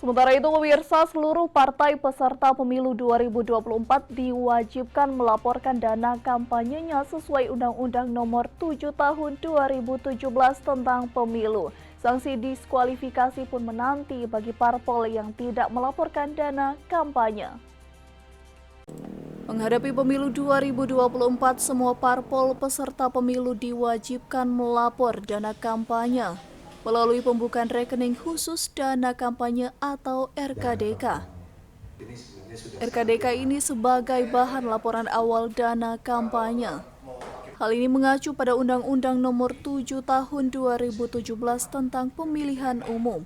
Sementara itu, pemirsa, seluruh partai peserta pemilu 2024 diwajibkan melaporkan dana kampanyenya sesuai Undang-Undang Nomor 7 Tahun 2017 tentang Pemilu. Sanksi diskualifikasi pun menanti bagi parpol yang tidak melaporkan dana kampanye. Menghadapi pemilu 2024, semua parpol peserta pemilu diwajibkan melapor dana kampanye melalui pembukaan rekening khusus dana kampanye atau RKDK. RKDK ini sebagai bahan laporan awal dana kampanye. Hal ini mengacu pada Undang-Undang Nomor 7 Tahun 2017 tentang Pemilihan Umum.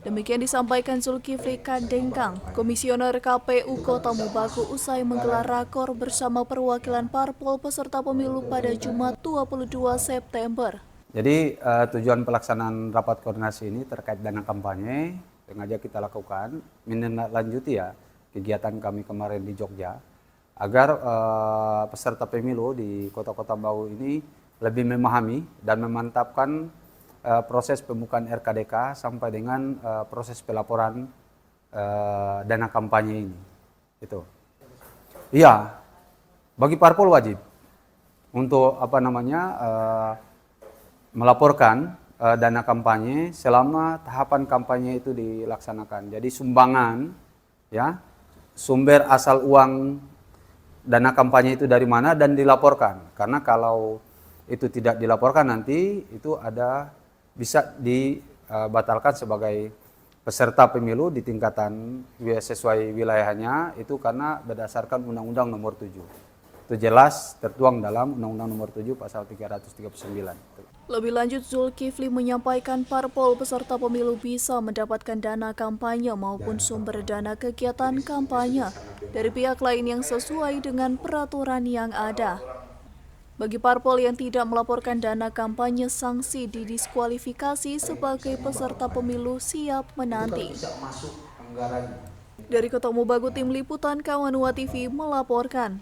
Demikian disampaikan Zulkifli Kadengkang, Komisioner KPU Kota Mobagu usai menggelar rakor bersama perwakilan parpol peserta pemilu pada Jumat 22 September. Jadi tujuan pelaksanaan rapat koordinasi ini terkait dana kampanye sengaja kita lakukan menindaklanjuti ya kegiatan kami kemarin di Jogja agar peserta pemilu di kota-kota baru ini lebih memahami dan memantapkan proses pembukaan RKDK sampai dengan proses pelaporan dana kampanye ini. Itu. Iya, bagi parpol wajib untuk melaporkan dana kampanye selama tahapan kampanye itu dilaksanakan. Jadi sumbangan, ya, sumber asal uang dana kampanye itu dari mana dan dilaporkan. Karena kalau itu tidak dilaporkan nanti itu bisa dibatalkan sebagai peserta pemilu di tingkatan sesuai wilayahnya itu karena berdasarkan Undang-Undang Nomor 7. Itu jelas tertuang dalam Undang-Undang Nomor 7 Pasal 339. Lebih lanjut, Zulkifli menyampaikan parpol peserta pemilu bisa mendapatkan dana kampanye maupun sumber dana kegiatan kampanye dari pihak lain yang sesuai dengan peraturan yang ada. Bagi parpol yang tidak melaporkan dana kampanye, sanksi didiskualifikasi sebagai peserta pemilu siap menanti. Dari Kota Mobagu, Tim Liputan Kawanua TV melaporkan.